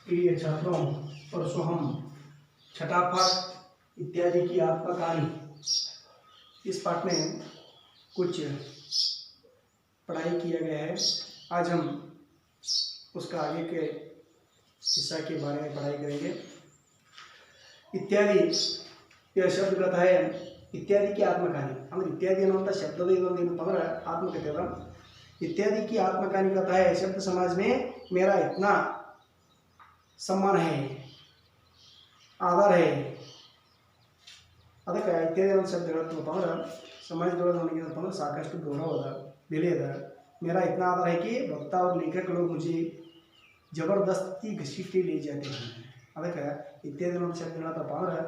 प्रिय छात्रों, परसों हम छठा पाठ इत्यादि की आत्मकहानी इस पाठ में कुछ पढ़ाई किया गया है। आज हम उसका आगे के हिस्सा के बारे में पढ़ाई करेंगे। इत्यादि यह शब्द कहता है इत्यादि की आत्मकहानी ಅಂದ್ರೆ इत्यादि ಅನ್ನುವಂಥ ಶಬ್ದದ ಇದೊಂದು ಏನಪ್ಪ ಅಂದ್ರೆ आत्मकथे अदा। इत्यादि की आत्मकहानी कहता है शब्द समाज में मेरा इतना सम्मान है, आदर है। ಅದಕ್ಕೆ ಇತ್ಯಾದಿ ಒಂದು ಶಬ್ದ ಹೇಳ್ತೀವಪ್ಪ ಅಂದ್ರೆ समाजದೊಳಗೆ ನನಗೇನಪ್ಪ ಅಂದ್ರೆ ಸಾಕಷ್ಟು ಗೌರವ ಅದ, ಬೆಲೆ ಅದ। मेरा इतना आदर है कि वक्ता और लेखक लोग मुझे जबरदस्ती घसीट के ले जाते हैं। ಅದಕ್ಕೆ ಇತ್ಯಾದಿ ಒಂದು ಶಬ್ದ ಹೇಳತ್ತಪ್ಪ ಅಂದ್ರೆ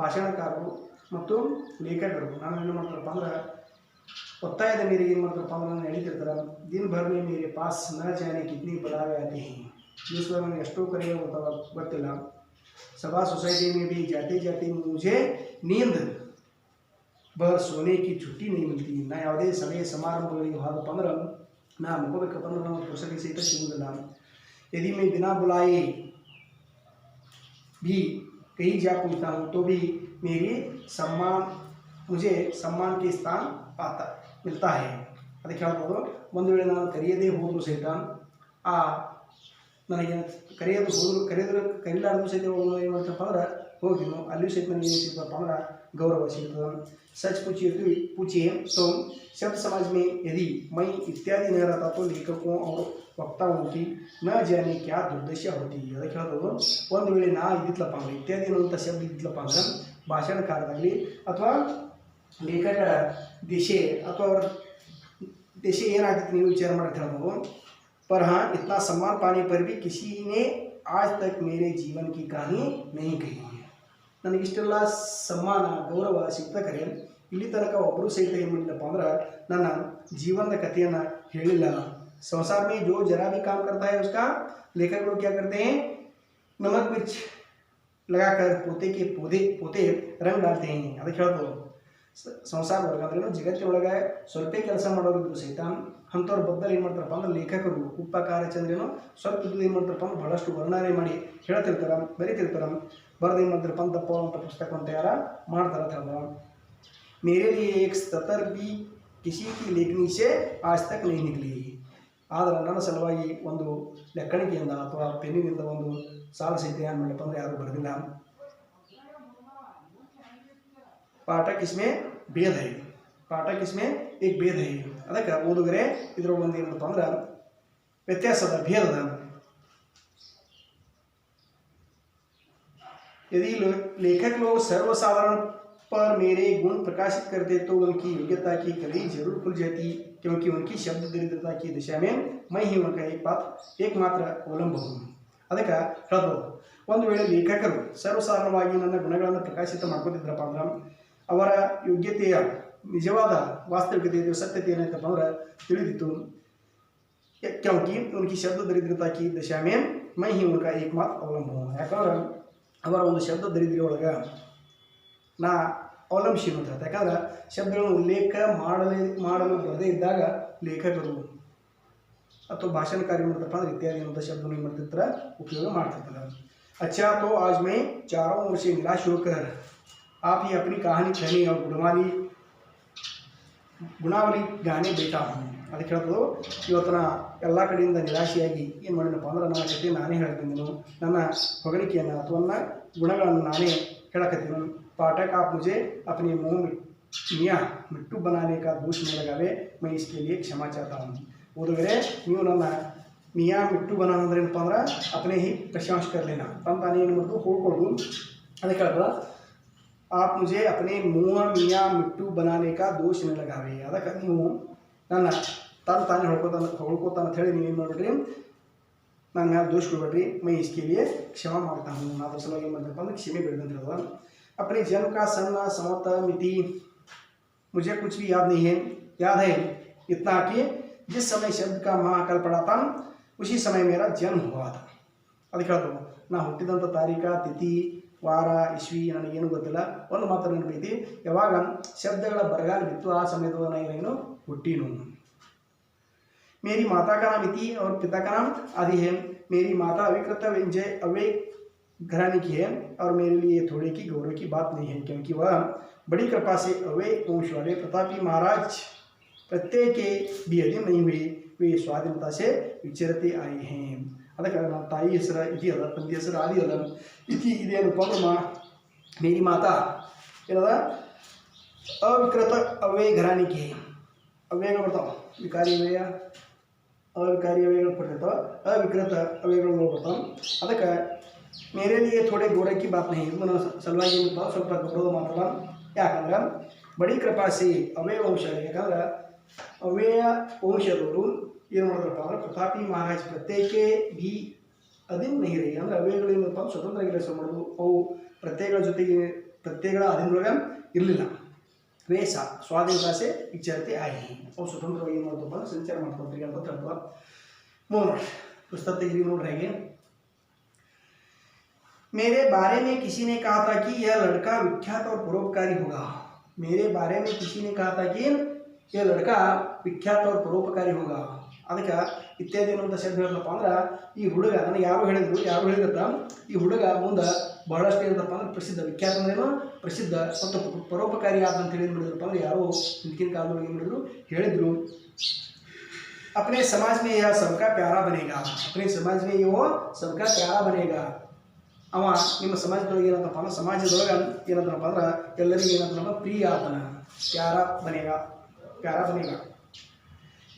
ಭಾಷಣಕಾರರು ಮತ್ತು ಲೇಖಕರು ನಾನು ಏನು ಮಾಡ್ತಾರಪ್ಪ ಅಂದ್ರೆ ಒತ್ತಾಯದ ಮೇರೆಗೆ ಏನು ಮಾಡ್ತಾರಪ್ಪ ಅಂದ್ರೆ ನಾನು ಎಳಿತಿರ್ತಾರೆ। दिन भर में मेरे पास न जाने कितनी बुलावे आते हैं। दूसरा मैंने एಷ್ಟೋ ಕರೆ ಗೊತ್ತಿಲ್ಲ। सभा सोसाइटी में भी जाते जाते मुझे नींद भर सोने की छुट्टी नहीं मिलती। ನಾ ಯಾವುದೇ ಸಭೆ ಸಮಾರಂಭಗಳಿಗೆ ಹೋದಪ್ಪ ಅಂದ್ರೆ ನಾ ಮುಖಬೇಕಪ್ಪ ಅಂದ್ರೆ ನಾವು ಪುಸ್ತಕ ಸಹಿತ ಸಿಗುವುದಿಲ್ಲ। यदि मैं बिना बुलाए भी कहीं जा पहुँचता हूँ तो भी मेरी मुझे सम्मान के स्थान पाता मिलता है। ಅದಕ್ಕೆ ಹೇಳ್ಬೋದು ಒಂದು ವೇಳೆ ನಾನು ಕರೆಯದೇ ಹೋದರೂ ಸಹಿತ ನನಗೆ ಕರೀಲಾರ್ದು ಸಹಿತ ಏನು ಮಾಡ್ತಪ್ಪ ಅಂದ್ರೆ ಹೋಗಿನು ಅಲ್ಲಿಯೂ ಸಹಿತ ನನಗೆ ಏನು ಸಿಗ್ತಪ್ಪ ಅಂದ್ರೆ गौरव सिग्तದೆ। सच पूछिए तो शब्द समाज में यदि मैं इत्यादि न रहता तो लेखकों और वक्ताओं की न जाने क्या दुर्दशा होती। ಅದಕ್ಕೆ ಹೇಳ್ಬೋದು ಒಂದು ವೇಳೆ ನಾ ಇದ್ದಿತ್ತಲಪ್ಪ ಅಂದ್ರೆ ಇತ್ಯಾದಿ ಅನ್ನುವಂಥ ಶಬ್ದ ಇದ್ದಿತ್ತಲಪ್ಪ ಅಂದ್ರೆ ಭಾಷಣಕಾರರಾಗಲಿ ಅಥವಾ ಲೇಖಕರ दिशे ಅಥವಾ ಅವರ दिशे ಏನಾಗ್ತಿತ್ತು ನೀವು ವಿಚಾರ ಮಾಡಿ ಹೇಳ್ಬೋದು। पर हाँ इतना सम्मान पाने पर भी किसी ने आज तक मेरे जीवन की कहानी नहीं कही है। ನನಗಿಷ್ಟೆಲ್ಲ ಸಮ್ಮಾನ ಗೌರವ ಸಿಗ್ತಕರೆ ಇಲ್ಲಿ ತನಕ ಒಬ್ಬರು ಸಹಿತ ಏನು ಮಾಡಿಲ್ಲಪ್ಪ ಅಂದ್ರೆ ನನ್ನ ಜೀವನದ ಕಥೆಯನ್ನು ಹೇಳಿಲ್ಲ। संसार में जो जरा भी काम करता है उसका लेखक लोग क्या करते हैं, नमक मिर्च लगाकर पोते रंग डालते हैं। ಅದಕ್ಕೆ ಹೇಳ್ಬೋದು ಸಂಸಾರ ಒಳಗೆ ಅಂದ್ರೆ ಜಗತ್ತಿನೊಳಗೆ ಸ್ವಲ್ಪ ಕೆಲಸ ಮಾಡೋರಿದ್ರು ಸಹಿತ ಅಂಥವ್ರ ಬದ್ದಲ್ಲಿ ಏನು ಮಾಡ್ತಾರಪ್ಪ ಅಂದ್ರೆ ಲೇಖಕರು ಉಪ್ಪ ಖಾರ ಚಂದ್ರೇನು ಸ್ವಲ್ಪ ಇದ್ದು ಏನು ಮಾಡ್ತಾರಪ್ಪ ಅಂದ್ರೆ ಬಹಳಷ್ಟು ವರ್ಣನೆ ಮಾಡಿ ಹೇಳ್ತಿರ್ತಾರೆ, ಬರೀತಿರ್ತಾರೆ, ಬರೆದು ಏನು ಮಾಡ್ತಾರಪ್ಪ ಅಂತ ತಪ್ಪೋ ಅಂತ ಪುಸ್ತಕವನ್ನು ತಯಾರ ಮಾಡ್ತಾರೆ ಅಂತ ಹೇಳ್ತಾರೆ। मेरे लिए एक सतर भी किसी की लेखनी से आज तक नहीं निकली। ಆದರೆ ನನ್ನ ಸಲುವಾಗಿ ಒಂದು ಲೆಕ್ಕಣಿಕೆಯಿಂದ ಅಥವಾ ಪೆನ್ನಿನಿಂದ ಒಂದು ಸಾಲು ಸಹಿತ ಏನು ಮಾಡಪ್ಪ ಅಂದ್ರೆ ಯಾರು ಬರೆದಿಲ್ಲ। ಪಾಠಕ್ इसमें भेद है, ಪಾಠಕ್ इसमें एक भेद है। ಅದಕ್ಕೆ ಓದುಗರೆ ಇದರ ಒಂದು ಏನಪ್ಪ ಅಂದ್ರೆ ವ್ಯತ್ಯಾಸದ ಭೇದದ। यदि लेखक लोग सर्वसाधारण पर मेरे गुण प्रकाशित करते तो उनकी योग्यता की कली जरूर खुल जाती, क्योंकि उनकी शब्द दरिद्रता की दिशा में मैं ही उनका एकमात्र अवलंब हूँ। ಅದಕ್ಕೆ ಹೇಳ್ಬೋದು ಒಂದು ವೇಳೆ ಲೇಖಕರು ಸರ್ವಸಾಧಾರಣವಾಗಿ ನನ್ನ ಗುಣಗಳನ್ನು ಪ್ರಕಾಶಿತ ಮಾಡ್ಕೊತಿದ್ರಪ್ಪ ಅಂದ್ರೆ ಅವರ ಯೋಗ್ಯತೆಯ ನಿಜವಾದ ವಾಸ್ತವಿಕತೆ ಸತ್ಯತೆ ಏನಾಯ್ತಪ್ಪ ಅಂದ್ರೆ ತಿಳಿದಿತ್ತು। क्योंकि उनकी शब्द दरिद्रता की दिशा में मैं ही उनका एकमात्र अवलंब हूँ। ಯಾಕಂದ್ರೆ ಅವರ ಒಂದು ಶಬ್ದ ದರಿದ್ರಿ ಒಳಗೆ ನಾ ಅವಲಂಬಿಸಿ ಅಂತ ಹೇಳ್ತಾರೆ। ಯಾಕಂದ್ರೆ ಶಬ್ದಗಳನ್ನು ಉಲ್ಲೇಖ ಮಾಡಲು ಬರದೇ ಇದ್ದಾಗ ಲೇಖಕರು ಅಥವಾ ಭಾಷಣಕಾರಿ ಮಾಡ್ತಾರಪ್ಪ ಅಂದ್ರೆ ಇತ್ಯಾದಿ ಅನ್ನುವಂಥ शब्द ಏನು ಮಾಡ್ತಿರ್ತಾರೆ उपयोग ಮಾಡ್ತಿರ್ತಾರೆ। अच्छा तो आज मैं चारों ओर से निराश होकर आप ही अपनी कहानी कहने और गुणावली गाने बैठा हूँ। ಅದಕ್ಕೆ ಹೇಳ್ಬೋದು ಇವತ್ತು ನಾ ಎಲ್ಲ ಕಡೆಯಿಂದ ನಿರಾಶೆಯಾಗಿ ಏನು ಮಾಡಿನಪ್ಪ ಅಂದ್ರೆ ನನ್ನ ಕತೆ ನಾನೇ ಹೇಳ್ತಿದ್ದೀನಿ, ನನ್ನ ಹೊಗಳಿಕೆಯನ್ನು ಅಥವಾ ನನ್ನ ಗುಣಗಳನ್ನು ನಾನೇ ಹೇಳಕತ್ತೀನಿ। पाठक आप मुझे अपने मुँह मियाँ मिट्टू बनाने का दोष नहीं लगावे, मैं इसके लिए क्षमा चाहता हूँ। ಓದುಗರೆ ನೀವು ನನ್ನ ಮಿಯಾ ಮಿಟ್ಟು ಬನ ಅಂದ್ರೆ ಏನಪ್ಪ ಅಂದ್ರೆ अपने ही प्रशंसा कर लेना ತಮ್ಮ ತಾನೇ ಏನು ಮಾಡೋದು ಹೋಗ್ಕೊಳ್ದು। ಅದಕ್ಕೆ ಹೇಳ್ಬೋದು आप मुझे अपने मुँह मियाँ मिट्टू बनाने का दोष नहीं लगावे। ಅದಕ್ಕೆ ನೀವು ನನ್ನ ತಾನೇ ಹೊಳ್ಕೋತಾನ ಅಂತ ಹೇಳಿ ನೀವೇನು ಮಾಡ್ಬಿಡ್ರಿ ನನ್ನ ಮ್ಯಾಲೆ ದೋಷ ಕೊಡ್ಬೇಡ್ರಿ। मैं इसके लिए क्षमा मांगता हूँ, ನಾನು ಅದ್ರ ಸಲುವಾಗಿ ಏನು ಮಾಡ್ತಪ್ಪ ಅಂದ್ರೆ ಕ್ಷಮೆ ಬೇಡ್ದಂತ ಹೇಳೋದು। अपने जन्म का सन समत मिति मुझे कुछ भी याद नहीं है, याद है इतना कि जिस समय शब्द का महाकाल पड़ा था उसी समय मेरा जन्म हुआ था। ಅದಕ್ಕೆ ಹೇಳ್ಬೋದು ನಾ ಹುಟ್ಟಿದಂಥ ತಾರೀಖ ತಿಥಿ ವಾರ ಇಸ್ವಿ ನನಗೇನು ಗೊತ್ತಿಲ್ಲ, ಒಂದು ಮಾತ್ರ ನೆನಪೈತಿ ಯಾವಾಗ ಶಬ್ದಗಳ ಬರಗಾಲ ಬಿತ್ತು ಆ ಸಮಯದೊಳಗೆ ನಾನು ಹುಟ್ಟಿನು। मेरी माता का नाम इति और पिता का नाम आदि है। मेरी माता अविकृत व्यंजय अव्यय घराने की है और मेरे लिए थोड़े की गौरव की बात नहीं है, क्योंकि वह बड़ी कृपा से अव्यय वंश वाले प्रतापी महाराज प्रत्यय के भी अधीन नहीं हुए, वे स्वाधीनता से विचरते आए हैं। ಅದಕ್ಕೆ ನಮ್ಮ ತಾಯಿ ಹೆಸರು ಇದೆಯಲ್ಲ, ತಂದೆ ಹೆಸರು ಆದಿ ಅಲ್ಲ, ಇತಿ ಇದೇನಪ್ಪ ಅಂದ್ರೆ ಮೇರಿ ಮಾತಾ ಏನದ ಅವಿಕೃತ ಅವ್ಯಯ ಘರಾಣಿಕೆ ಅವ್ಯಯಗಳು ಬರ್ತಾವೆ, ವಿಕಾರಿ ಅವ್ಯಯ अविकारी अवयव पढ़ते अविकृत अवयव ಬರ್ತಾವೆ। ಅದಕ್ಕೆ मेरे लिए थोड़े गौरव की बात नहीं, सलुವಾಗಿ ಏನಪ್ಪ ಸ್ವಲ್ಪ ಗೌರವ ಮಾತಲ್ಲ, ಯಾಕಂದ್ರೆ ಬಡಿ ಕೃಪಾಸಿ ಅವ್ಯಯ ವಂಶ, ಯಾಕಂದ್ರೆ ಅವ್ಯಯ ವಂಶದವರು ಏನು ಮಾಡಿದ್ರಪ್ಪ ಅಂದ್ರೆ ಪ್ರತಾಪಿ ಮಹಾರಾಜ್ ಪ್ರತ್ಯೇಕೆ भी ಅಧೀನ नहीं रही, ಅಂದ್ರೆ ಅವ್ಯಯಗಳೇನಪ್ಪ ಸ್ವತಂತ್ರ ಕೆಲಸ ಮಾಡೋದು, ಅವು ಪ್ರತ್ಯಯಗಳ ಜೊತೆಗೆ ಪ್ರತ್ಯಯಗಳ ಅಧೀನದೊಳಗೆ ಇರಲಿಲ್ಲ, वे स्वाधीनता से विचरते आए हैं, और स्वतंत्रವಾಗಿ ಏನು ಮಾಡ್ತಪ್ಪ ಸಂಚಾರ ಮಾಡ್ಕೊಂಡ್ರಿ ಅಂತ ಹೇಳ್ತವ। ಮೂರು ಪುಸ್ತಕ ತೆಗೆದು ನೋಡ್ರಿ। मेरे बारे में किसी ने कहा था कि यह लड़का विख्यात और परोपकारी होगा। मेरे बारे में किसी ने कहा था कि यह लड़का विख्यात और परोपकारी होगा। ಅದಕ್ಕೆ ಇತ್ಯಾದಿ ಅನ್ನುವಂಥ ಶಬ್ದ ಹೇಳ್ತಪ್ಪ ಅಂದ್ರೆ ಈ ಹುಡುಗ ನನಗೆ ಯಾರು ಹೇಳಿದ್ರತ್ತ ಈ ಹುಡುಗ ಮುಂದೆ ಬಹಳಷ್ಟು ಏನಪ್ಪ ಅಂದ್ರೆ ಪ್ರಸಿದ್ಧ, ವಿಖ್ಯಾತ ಅಂದ್ರೇನು ಪ್ರಸಿದ್ಧ ಮತ್ತು ಪರೋಪಕಾರಿ ಆದ ಅಂತೇಳಿ ಏನು ಮಾಡಿದ್ರಪ್ಪ ಅಂದ್ರೆ ಯಾರೋ ಹಿಂದಿನ ಕಾಲದೊಳಗೆ ಏನು ಮಾಡಿದ್ರು ಹೇಳಿದ್ರು। अपने समाज में यह सबका प्यारा बनेगा, अपने समाज में यो सबका प्यारा बनेगा। ಅವ ನಿಮ್ಮ ಸಮಾಜದೊಳಗೆ ಏನಂತಪ್ಪ ಅಂದ್ರೆ ಸಮಾಜದೊಳಗೆ ಏನಂತಪ್ಪ ಅಂದ್ರೆ ಎಲ್ಲರಿಗೂ ಏನಂತಪ್ಪ ಪ್ರಿಯ ಆತನ, प्यारा बनेगा।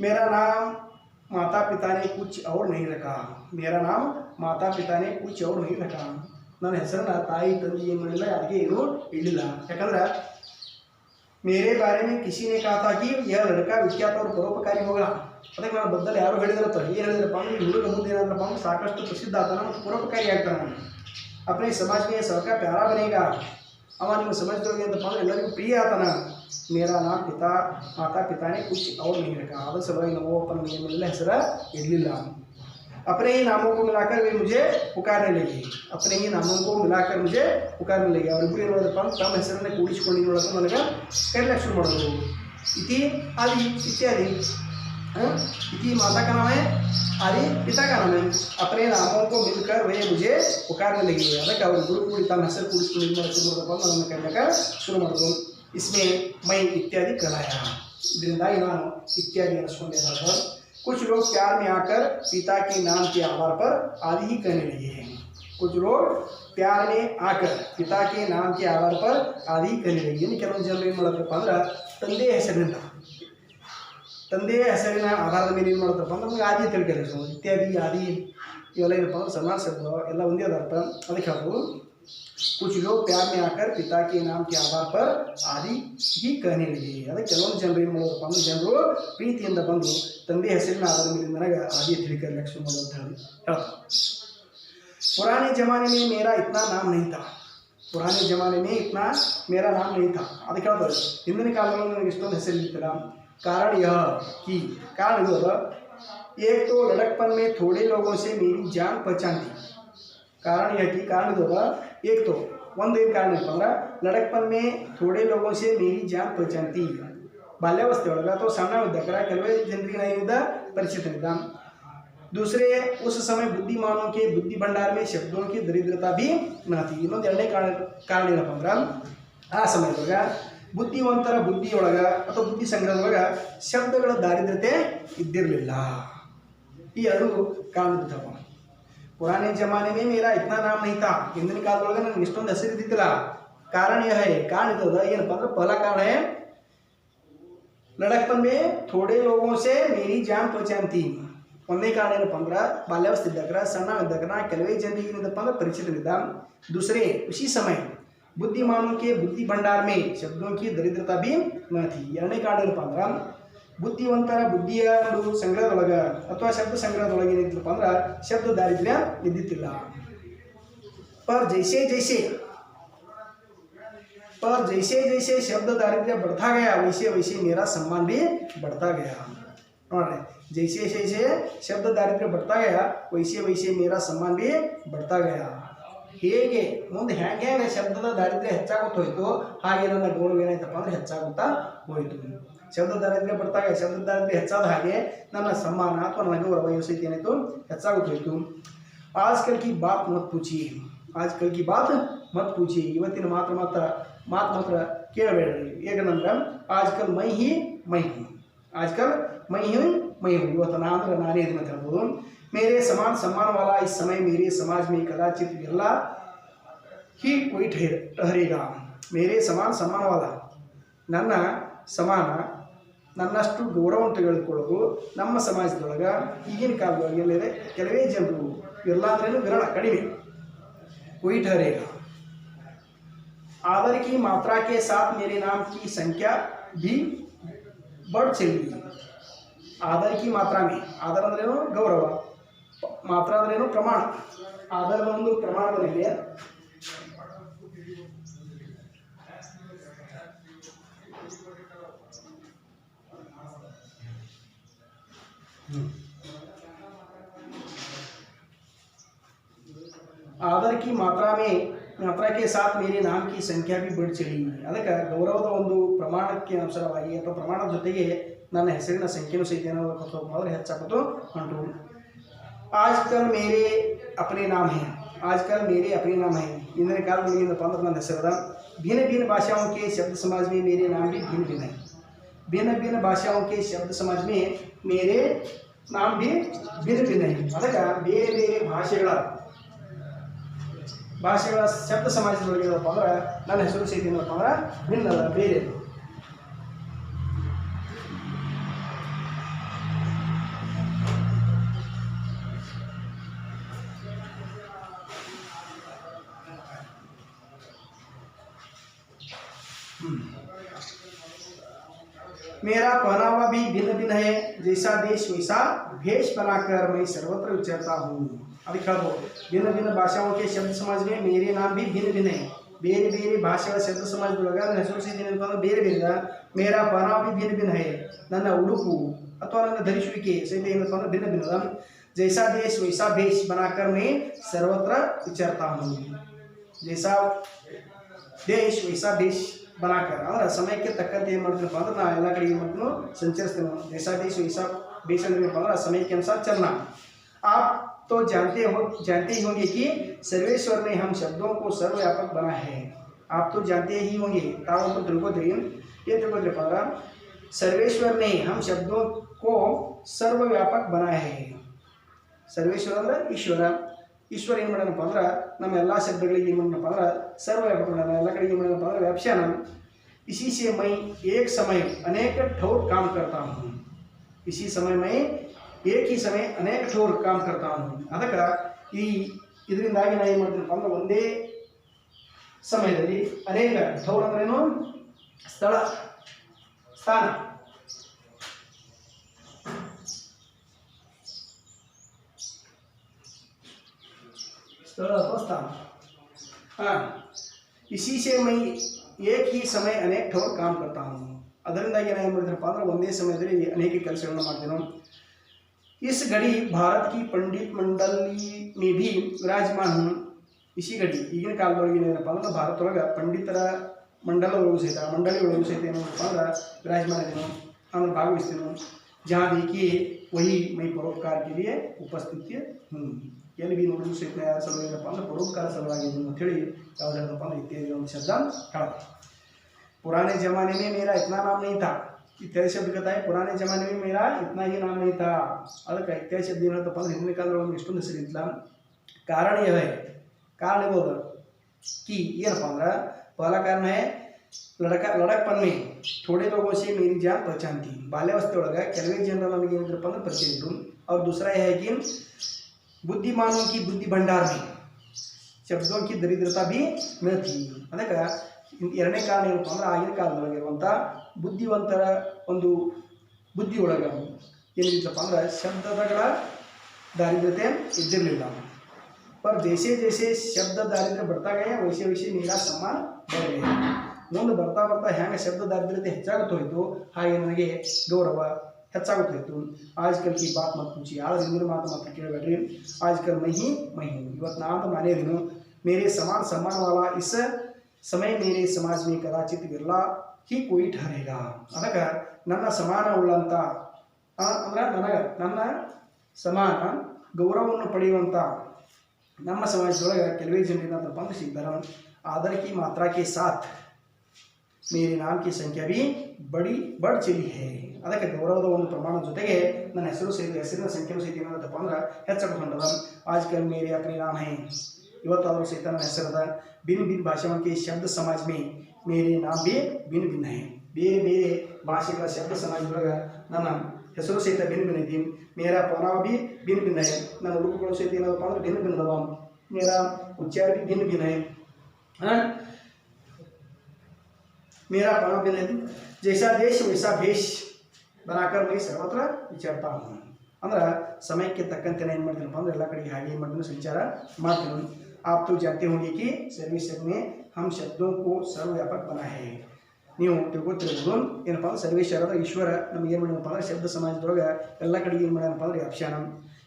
मेरा नाम माता पिता ने कुछ और नहीं रखा, मेरा नाम माता पिता ने कुछ और नहीं रखा। ನನ್ನ ಹೆಸರನ್ನ ತಾಯಿ ತಂದೆ ಏನು ಮಾಡಿಲ್ಲ, ಅದಕ್ಕೆ ಏನು ಇಡಲಿಲ್ಲ, ಯಾಕಂದ್ರೆ मेरे बारे में किसी ने कहा था कि यह लड़का विख्यात और परोपकारी होगा। ಅದಕ್ಕೆ ನಾನು ಬದಲು ಯಾರು ಹೇಳಿದ್ರಪ್ಪ ಏನು ಹೇಳಿದ್ರಪ್ಪ ಅಂದ್ರೆ ಈ ಹುಡುಗ ಮುಂದೆ ಏನಾದ್ರಪ್ಪ ಅಂದ್ರೆ ಸಾಕಷ್ಟು ಪ್ರಸಿದ್ಧ ಆತನ ಮತ್ತು ಪರೋಪಕಾರಿ ಆಗ್ತಾನೆ। अपने समाज में सबका प्यारा बनेगा, ಅವ ನಿಮ್ಮ ಸಮಾಜದೊಳಗೆ ಏನಪ್ಪ ಅಂದ್ರೆ ಎಲ್ಲರಿಗೂ ಪ್ರಿಯ ಆತನ। मेरा नाम माता पिता ने कुछ और नहीं रखा, ಅದರ ಸಲುವಾಗಿ ನಾವು ಅಪ್ಪನ ಮೇಲೆ ಹೆಸರು ಇರಲಿಲ್ಲ। अपने ही नामों को मिलाकर वे मुझे पुकारने लगे, अपने ही नामों को मिलाकर मुझे पुकारने लगे। ಅವರಿಬ್ಬರು ಏನು ಮಾಡಿದ್ರಪ್ಪ ಅಂದ್ರೆ ತಮ್ಮ ಹೆಸರನ್ನೇ ಕೂಡಿಸಿಕೊಂಡು ನೋಡೋದು ನನಗೆ ಕರೆಯಲಿಕ್ಕೆ ಶುರು ಮಾಡೋದು। इति आदि इत्यादि, इति माता का नाम है, आदि पिता का नाम है। अपने नामों को मिलकर वे मुझे पुकारने लगे, ಅದಕ್ಕೆ ಅವರಿಬ್ಬರು ಕೂಡಿ ತಮ್ಮ ಹೆಸರು ಕೂಡಿಸಿಕೊಂಡು ನನ್ನನ್ನು ಕರೆಯಲಿಕ್ಕೆ ಶುರು ಮಾಡೋದು। इसमें मैं इत्यादि कहलाया, ಇದರಿಂದಾಗಿ ನಾನು इत्यादि ಅನ್ನಿಸ್ಕೊಂಡೆ। कुछ लोग प्यार में आकर पिता के नाम के आधार पर आदि ही कहने लगे हैं, कुछ लोग प्यार में आकर पिता के नाम के आधार पर आदि ही कहने लगे। ಇನ್ನು ಕೆಲವೊಂದು ಜನರು ಏನು ಮಾಡೋದಪ್ಪ ಅಂದ್ರೆ ತಂದೆಯ ಹೆಸರಿನ ಆಧಾರದ ಮೇಲೆ ಏನು ಮಾಡೋದಪ್ಪ ಅಂದ್ರೆ ನಮಗೆ ಆದಿ ಅಂತ ಹೇಳ್ತಾರೆ। ಇತ್ಯಾದಿ ಆದಿ ಇವೆಲ್ಲ ಏನಪ್ಪ ಅಂದ್ರೆ ಸಮಾನ ಶಬ್ದ ಎಲ್ಲ ಒಂದೇ ಅರ್ಥ, ಅದಕ್ಕೆ ಹೇಳ್ಬೋದು कुछ लोग प्यार में आकर पिता के नाम के आधार पर आदि ही कहने लगे। ಅದಕ್ಕೆ ಕೆಲವೊಂದು ಜನರು ಏನು ಮಾಡೋದಪ್ಪ ಅಂದ್ರೆ ಜನರು ಪ್ರೀತಿಯಿಂದ ಬಂದು ತಂದೆ ಹೆಸರಿನ ಆಧಾರದ ಮೇಲೆ ನನಗೆ ಆದಿ ತಿಳಿಕರ್ಲಿಕ್ಕೆ ಶುರು ಮಾಡೋದು ಅಂತ ಹೇಳಿ ಹೇಳ್ತಾರೆ। पुराने ज़माने में मेरा इतना नाम नहीं था, पुराने ज़माने में इतना मेरा नाम नहीं था। ಅದಕ್ಕೆ ಹೇಳ್ತಾರೆ ಹಿಂದಿನ ಕಾಲದಲ್ಲಿ ನನಗೆ ಇಷ್ಟೊಂದು ಹೆಸರು ಇರ್ತಿಲ್ಲ। कारण यह कि कारण ಇದು एक तो लड़कपन में थोड़े लोगों से मेरी जान पहचान थी। कारण यह कि कारण ಇದು एक तो ಒಂದು ಏನು ಕಾರಣ ಇತ್ತು ಅಂದ್ರೆ लड़कपन में थोड़े लोगों से मेरी जान पहचान थी, ಬಾಲ್ಯಾವಸ್ಥೆ ಒಳಗೆ ಅಥವಾ ಸಣ್ಣವಿದ್ದಾಗ ಕೆಲವೇ ಜನರಿಗೆ ನಾನಿದ್ದ ಪರಿಚಿತನಿದ್ದ। दूसरे उस समय बुद्धिमानों के बुद्धि भंडार में शब्दों की दरिद्रता भी न थी। ಇನ್ನೊಂದು ಎರಡನೇ ಕಾರಣ ಏನಪ್ಪ ಅಂದ್ರೆ ಆ ಸಮಯದೊಳಗೆ ಬುದ್ಧಿವಂತರ ಬುದ್ಧಿಯೊಳಗೆ ಅಥವಾ ಬುದ್ಧಿ ಸಂಗ್ರಹದೊಳಗೆ ಶಬ್ದಗಳ ದಾರಿದ್ರ್ಯತೆ ಇದ್ದಿರಲಿಲ್ಲ। ಈ ಎರಡು ಕಾರಣ ಇದ್ದವು। पुराने जमाने में मेरा इतना नाम नहीं था, ಹಿಂದಿನ ಕಾಲದೊಳಗೆ ನನಗೆ ಇಷ್ಟೊಂದು ಹೆಸರು ಇದ್ದಿದ್ದಿಲ್ಲ। कारण यह है, कारण ಇದ್ದದ ಏನಪ್ಪ ಅಂದ್ರೆ पहला कारण है लड़कपन में थोड़े लोगों से मेरी जान पहचान थी। ಒಂದನೇ ಕಾರಣ ಏನಪ್ಪ ಅಂದ್ರೆ ಬಾಲ್ಯಾವಸ್ಥೆ ಇದ್ದಾಗ ಸಣ್ಣ ಇದ್ದಾಗ ನಾ ಕೆಲವೇ ಜನರಿಗೆ ಏನಪ್ಪ ಅಂದ್ರೆ ಪರಿಚಿತನಿದ್ದ। दूसरे उसी समय बुद्धिमानों के बुद्धि भंडार में शब्दों की दरिद्रता भी न थी। ಎರಡನೇ ಕಾರಣ ಏನಪ್ಪ ಅಂದ್ರೆ ಬುದ್ಧಿವಂತರ ಬುದ್ಧಿಯ ಒಂದು ಸಂಗ್ರಹದೊಳಗೆ ಅಥವಾ ಶಬ್ದ ಸಂಗ್ರಹದೊಳಗೆ ಏನಿತ್ತಪ್ಪ ಅಂದ್ರೆ ಶಬ್ದ ದಾರಿದ್ರ್ಯ ಇದ್ದಿತ್ತಿಲ್ಲ। पर जैसे जैसे शब्द दारिद्र्य बढ़ता गया वैसे वैसे मेरा सम्मान भी बढ़ता गया। ನೋಡ್ರಿ जैसे जैसे शब्द दारिद्र्य बढ़ता गया वैसे वैसे मेरा सम्मान भी बढ़ता गया। ಹೇಗೆ ಮುಂದೆ ಹೇಗೆ ಶಬ್ದದ ದಾರಿದ್ರ್ಯ ಹೆಚ್ಚಾಗುತ್ತಾ ಹೋಯಿತು ಹಾಗೆ ನನ್ನ ಗೌರವ ಏನಾಯ್ತಪ್ಪ ಅಂದ್ರೆ ಹೆಚ್ಚಾಗುತ್ತಾ ಹೋಯಿತು। ಶಬ್ದ ದಾರಿದ್ರ್ಯ ಬರ್ತಾಗ ಶಬ್ದ ದಾರಿದ್ರ್ಯ ಹೆಚ್ಚಾದ ಹಾಗೆ ನನ್ನ ಸಮ್ಮಾನ ಅಥವಾ ನನ್ನ ಗೌರವ ಇವು ಸಹಿತ ಏನಾಯಿತು ಹೆಚ್ಚಾಗುತ್ತೋಯ್ತು. ಆಜ್ಕಲ್ ಕಿ ಬಾತ್ ಮತ್ ಪೂಚಿಯೇ, ಆಜ್ಕಲ್ ಕಿ ಬಾತ್ ಮತ್ ಪೂಚಿಯೇ, ಇವತ್ತಿನ ಮಾತ್ರ ಕೇಳಬೇಡ್ರಿ. ಏಕಂದ್ರೆ ಆಜ್ಕಲ್ ಮೈ ಹಿ ಮೈ ಹೂँ, ಆಜ್ಕಲ್ ಮೈ ಹಿ ಮೈ ಹೂँ, ಇವತ್ತು ಅಂದ್ರೆ ನಾನೇ ಇದನ್ನ ಅಂತ ಹೇಳ್ಬೋದು. मेरे समान सम्मान वाला इस समय मेरे समाज में कदाचित बिरला ही कोई ठहरेगा. मेरे समान सम्मान वाला, ನನ್ನ ಸಮಾನ ನನ್ನಷ್ಟು ಗೌರವವನ್ನು ತೆಗೆದುಕೊಳ್ಳೋದು ನಮ್ಮ ಸಮಾಜದೊಳಗೆ ಈಗಿನ ಕಾಲದೊಳಗೆ ಏನಿದೆ ಕೆಲವೇ ಜನರು, ಎಲ್ಲ ಅಂದ್ರೇನು ವಿರಳ ಕಡಿಮೆ. कोई ठहरेगा. आदर की मात्रा के साथ मेरे नाम की संख्या भी बढ़ चली. आदर की मात्रा में, आदर अंद्रेನು ಗೌರವ, ಮಾತ್ರ ಅಂದ್ರೇನು ಪ್ರಮಾಣ. ಆಧಾರದ ಒಂದು ಪ್ರಮಾಣದಲ್ಲಿ आदर की मात्रा के साथ मेरे नाम की संख्या भी बढ़ चली. ಅದಕ್ಕೆ ಗೌರವದ ಒಂದು ಪ್ರಮಾಣಕ್ಕೆ ಅನುಸಾರವಾಗಿ ಅಥವಾ ಪ್ರಮಾಣದ ಜೊತೆಗೆ ನನ್ನ ಹೆಸರಿನ ಸಂಖ್ಯೆನೂ ಸಹಿತ ಏನಾದರೂ ಹೆಚ್ಚಾಗುತ್ತೋ ಉಂಟು. आजकल मेरे अपने नाम हैं, आजकल मेरे अपने नाम हैं. इंदिನ ಕಾಲದಲ್ಲಿ ಏನಪ್ಪ ಅಂದ್ರೆ ನನ್ನ ಹೆಸರದ. भिन्न भिन्न भाषाओं के शब्द समाज में मेरे नाम भी भिन्न भिन्न हैं. भिन्न भिन्न भाषाओं के शब्द समाज में मेरे नाम भी भिन्न भिन्न हैं. ಅದಕ್ಕೆ ಬೇರೆ ಬೇರೆ ಭಾಷೆಗಳ ಶಬ್ದ ಸಮಾಜದೊಳಗೆ ಏನಪ್ಪ ಅಂದ್ರೆ ನನ್ನ ಹೆಸರು ಸಹಿತ ಏನಪ್ಪ ಅಂದ್ರೆ ಭಿನ್ನ ಅಲ್ಲ, ಬೇರೆ. मेरा पहनावा भी भिन्न भिन्न है, जैसा देश वैसा भेष बनाकर मैं सर्वत्र विचरता हूँ. ಅದಕ್ಕೆ ಹೇಳ್ಬೋದು ಭಿನ್ನ ಭಿನ್ನ ಭಾಷಾओं के शब्द समाज में मेरे नाम भी भिन्न भिन्न है. ಬೇರೆ ಬೇರೆ ಭಾಷೆಗಳ ಶಬ್ದ ಸಮಾಜದೊಳಗೆ ನನ್ನ ಹೆಸರು ಸಹಿತ ಏನಪ್ಪ ಅಂದ್ರೆ ಬೇರೆ ಬೇರೆ. ಮೇರಾ ಪಹನಾವ भी भिन्न भिन्न है, ನನ್ನ ಉಡುಪು ಅಥವಾ ನನ್ನ ಧರಿಸುವಿಕೆ ಸಹಿತ ಏನಪ್ಪ ಅಂದ್ರೆ ಭಿನ್ನ ಭಿನ್ನ. जैसा देश वैसा भेष बनाकर मैं सर्वत्र विचरता हूँ. जैसा देश वैसा भेष बनाकर ಅಂದ್ರೆ ಸಮಯಕ್ಕೆ ತಕ್ಕಂತೆ ಏನು ಮಾಡ್ತೀನಪ್ಪ ಅಂದ್ರೆ ನಾ ಎಲ್ಲ ಕಡೆ ಏನು ಮಾಡ್ತೀನೋ ಸಂಚರಿಸ್ತೇನೆ. जैसा देश वैसा भेष ಏನಪ್ಪ ಅಂದ್ರೆ ಸಮಯಕ್ಕೆ ಅನುಸಾರ चलना. आप तो जानते ही होंगे कि सर्वेश्वर ने हम शब्दों को सर्वव्यापक बना है. आप तो जानते ही होंगे, तावंतु ತಿಳ್ಕೋತೀರಿ. ಏನು ತಿಳ್ಕೋತೀರಪ್ಪ ಅಂದ್ರೆ सर्वेश्वर ने हम शब्दों को सर्वव्यापक बना है. सर्वेश्वर ಅಂದ್ರೆ ಈಶ್ವರ ಏನು ಮಾಡ್ಯಾನಪ್ಪ ಅಂದ್ರೆ ನಮ್ಮ ಎಲ್ಲ ಶಬ್ದಗಳಿಗೆ ಏನು ಮಾಡ್ಯಾನಪ್ಪ ಅಂದ್ರೆ ಸರ್ವವ್ಯಾಪಕ ಮಾಡ್ಯಾನ, ಎಲ್ಲ ಕಡೆಗೆ ಏನು ಮಾಡ್ಯಾನಪ್ಪ ಅಂದ್ರೆ ವ್ಯಾಪ್ಸ್ಯಾನ. इसी से मैं एक समय अनेक ठोर काम करता हूँ. इसी समय मैं एक ही समय अनेक ठोर काम करता हूँ. ಅದಕ್ಕೆ ಇದರಿಂದಾಗಿ ನಾನು ಏನು ಮಾಡ್ತೀನಪ್ಪ ಅಂದ್ರೆ ಒಂದೇ ಸಮಯದಲ್ಲಿ ಅನೇಕ ಠೋರ್ ಅಂದ್ರೇನು ಸ್ಥಾನ ಅಥವಾ ಸ್ಥಾನ. इसी से मैं एक ही समय अनेक ठोर काम करता हूँ. ಅದರಿಂದಾಗಿ ನಾನು ಏನು ಮಾಡ್ತೀನಪ್ಪ ಅಂದ್ರೆ ಒಂದೇ ಸಮಯದಲ್ಲಿ ಅನೇಕ ಕೆಲಸಗಳನ್ನು ಮಾಡ್ತೇನೆ. इस घड़ी भारत की पंडित मंडली में भी विराजमान हूँ. इसी घड़ी ಈಗಿನ ಕಾಲದೊಳಗೆ ಏನಪ್ಪ ಅಂದ್ರೆ ಭಾರತದೊಳಗೆ ಪಂಡಿತರ ಮಂಡಲಗಳು ಸಹಿತ ಮಂಡಳಿಗಳು ಸಹಿತ ಏನಪ್ಪ ಅಂದ್ರೆ ವಿರಾಜमान ಇದ್ದೇನೆ, ನಾನು ಭಾಗವಹಿಸ್ತೇನೆ. जहाँ देखिए वही मैं परोपकार के लिए उपस्थित हूँ. ಎಲ್ಲಿ ಬಿ ನೋಡಿದ್ರು ಸಹಿತ ಯಾರ ಸಲುವಾಗಿ ಏನಪ್ಪ ಅಂದ್ರೆ ಪರೋಪಕಾರ ಸಲುವಾಗಿ ಅಂಥೇಳಿ ಯಾವ್ದು ಹೇಳ್ತಪ್ಪ ಅಂದ್ರೆ ಇತ್ಯಾದಿ ಒಂದು ಶಬ್ದ ಹೇಳುತ್ತೆ. पुराने ज़माने में मेरा इतना नाम नहीं था. इत्यादि शब्द कहता है पुराने ज़माने में मेरा इतना ही नाम नहीं था. ಅದಕ್ಕೆ ಇತ್ಯಾದಿ ಶಬ್ದ ಏನು ಹೇಳ್ತಪ್ಪ ಅಂದ್ರೆ ಹಿಂದಿನ ಕಾಲದೊಳಗೆ ಒಂದು ಇಷ್ಟೊಂದು ಹೆಸರಿಲ್ಲ. ಕಾರಣ ಇದೆ, ಕಾರಣ ಇರ್ಬೋದು कि ಏನಪ್ಪ ಅಂದ್ರೆ पहला कारण है लड़कपन में थोड़े लोगों से मेरी जान पहचान थी. ಬಾಲ್ಯಾವಸ್ಥೆ ಒಳಗೆ ಕೆಲವೇ ಜನರು ನಮಗೆ ಏನಿದ್ರಪ್ಪ ಅಂದ್ರೆ ಪರಿಚಯ ಇದ್ರು. और दूसरा यह है कि बुद्धिमानों की बुद्धि भंडार में शब्दों की दरिद्रता भी न थी. ಅದಕ್ಕೆ ಎರಡನೇ ಕಾರಣ ಏನಪ್ಪ ಅಂದ್ರೆ ಆಗಿನ ಕಾಲದೊಳಗಿರುವಂಥ ಬುದ್ಧಿವಂತರ ಒಂದು ಬುದ್ಧಿಯೊಳಗೆ ಏನಿತ್ತಪ್ಪ ಅಂದ್ರೆ ಶಬ್ದಗಳ दारिद्रते ಇದ್ದಿರಲಿಲ್ಲ. पर जैसे जैसे शब्द दारिद्र्य बढ़ता गया वैसे वैसे मेरा सम्मान बढ़ गया. ಮುಂದೆ ಬರ್ತಾ ಬರ್ತಾ ಹೆಂಗೆ ಶಬ್ದ ದಾರಿದ್ರ್ಯತೆ ಹೆಚ್ಚಾಗುತ್ತಾ ಹೋಯಿತು ಹಾಗೆ ನನಗೆ ಗೌರವ ಹೆಚ್ಚಾಗುತ್ತಾ ಹೋಯಿತು. ಆಜ್ಕಲ್ ಕಿ ಬಾತ್ ಮತ್ ಪೂಚಿ, ಆದರೆ ಇಂದಿನ ಮಾತು ಕೇಳಬೇಡ್ರಿ. ಆಜ್ಕಲ್ ಮೈ ಹೂँ, ಇವತ್ತು ನಾನು ನಾನೇ ಇದೀನು. ಮೇರೆ ಸಮಾನ सम्मान वाला इस समय मेरे समाज में कदाचित बिरला ही कोई ठहरेगा ಅದಕ್ಕೆ ನನ್ನ ಸಮಾನವುಳ್ಳಂತ ಅಂದ್ರೆ ನನಗೆ ನನ್ನ ಸಮಾನ ಗೌರವವನ್ನು ಪಡೆಯುವಂಥ ನಮ್ಮ समाजದೊಳಗೆ ಕೆಲವೇ ಜನರಿಂದ ಬಂದು ಸಿಗ್ತಾರೆ आदर की मात्रा के साथ मेरे नाम की संख्या भी बढ़ चली है ಅದಕ್ಕೆ ಗೌರವದ ಒಂದು ಪ್ರಮಾಣ ಜೊತೆಗೆ ನನ್ನ ಹೆಸರು ಸಹಿತ ಹೆಸರಿನ ಸಂಖ್ಯೆಯೂ ಸಹಿತ ಏನಂತಪ್ಪ ಅಂದ್ರೆ ಹೆಚ್ಚಾಗಿಕೊಂಡದ आज कल मेरे अपने नाम हैं ಇವತ್ತಾದರೂ ಸಹಿತ ನನ್ನ ಹೆಸರದ भिन्न भिन्न भाषाओं के शब्द समाज में मेरे नाम भी भिन्न भिन्न है ಬೇರೆ ಬೇರೆ ಭಾಷೆಗಳ ಶಬ್ದ ಸಮಾಜದೊಳಗೆ ನನ್ನ ಹೆಸರು ಸಹಿತ भिन्न भिन्न ಐತಿ मेरा पहनावा भी भिन्न भिन्न है ನನ್ನ ಉಡುಪುಗಳು ಸಹಿತ ಏನಪ್ಪ ಅಂದ್ರೆ भिन्न भिन्न अदाव मेरा उच्चार भी भिन्न भिन्न है मेरा पहनावा भिन्न है जैसा देश वैसा भेष बनाकर मैं सर्वत्र विचरता हूँ ಅಂದ್ರೆ ಸಮಯಕ್ಕೆ ತಕ್ಕಂತೆ ಏನು ಮಾಡ್ತೀನಪ್ಪ ಅಂದ್ರೆ ಎಲ್ಲ ಕಡೆಗೆ ಹಾಗೆ ಏನು ಮಾಡ್ತೀನಿ ಸಂಚಾರ ಮಾಡ್ತೀನಿ आप तो जानते होंगे कि सर्वेक्षण में हम शब्दों को सर्वव्यापक बना है ನೀವು ತಿಳ್ಕೊತಿರ್ಬೋದು ಏನಪ್ಪ ಅಂದ್ರೆ ಸರ್ವೇಶ್ವರದ ಈಶ್ವರ ನಮ್ಗೆ ಏನು ಮಾಡಿದಪ್ಪ ಅಂದ್ರೆ ಶಬ್ದ ಸಮಾಜದೊಳಗೆ ಎಲ್ಲ ಕಡೆಗೆ ಏನು ಮಾಡ್ಯಾನಪ್ಪ ಅಂದ್ರೆ ವ್ಯಾಪ್ಯಾನ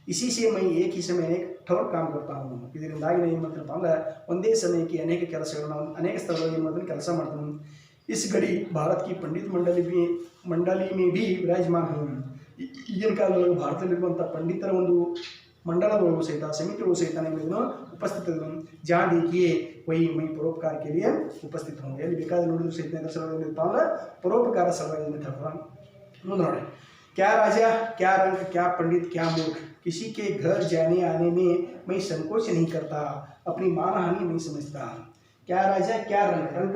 इसी से मैं एक ही समय अनेक ठोर काम करता हूँ ಇದರಿಂದಾಗಿ ನಾನು ಏನು ಮಾಡ್ತೀನಪ್ಪ ಅಂದ್ರೆ ಒಂದೇ ಸಮಯಕ್ಕೆ ಅನೇಕ ಕೆಲಸಗಳನ್ನ ಅನೇಕ ಸ್ಥಳಗಳಲ್ಲಿ ಏನು ಮಾಡ್ತೀನಿ ಕೆಲಸ ಮಾಡ್ತೀನಿ इस घड़ी भारत की पंडित मंडली में भी विराजमान हूँ ಈಗಿನ ಕಾಲದೊಳಗೆ ಭಾರತದಲ್ಲಿರುವಂಥ ಪಂಡಿತರ ಒಂದು मंडलಗಳು ಸಹಿತ ಸಮಿತಿಗಳು ಸಹಿತ ನಿಮ್ಮನ್ನು ಉಪಸ್ಥಿತರು जहाँ देखिए वही मैं परोपकार के लिए उपस्थित हूँ ಎಲ್ಲಿ ಬೇಕಾದ್ರೆ ನೋಡಿದ್ರು ಸಹಿತ ಸಲುವಾಗಿ ಅಂದ್ರೆ ಪರೋಪಕಾರ ಸಲುವಾಗಿ ಮುಂದೆ ನೋಡಿ क्या राजा क्या रंग क्या पंडित क्या मूर्ख किसी के घर जाने आने में मैं संकोच नहीं करता अपनी मानहानि नहीं समझता क्या राजा क्या रंग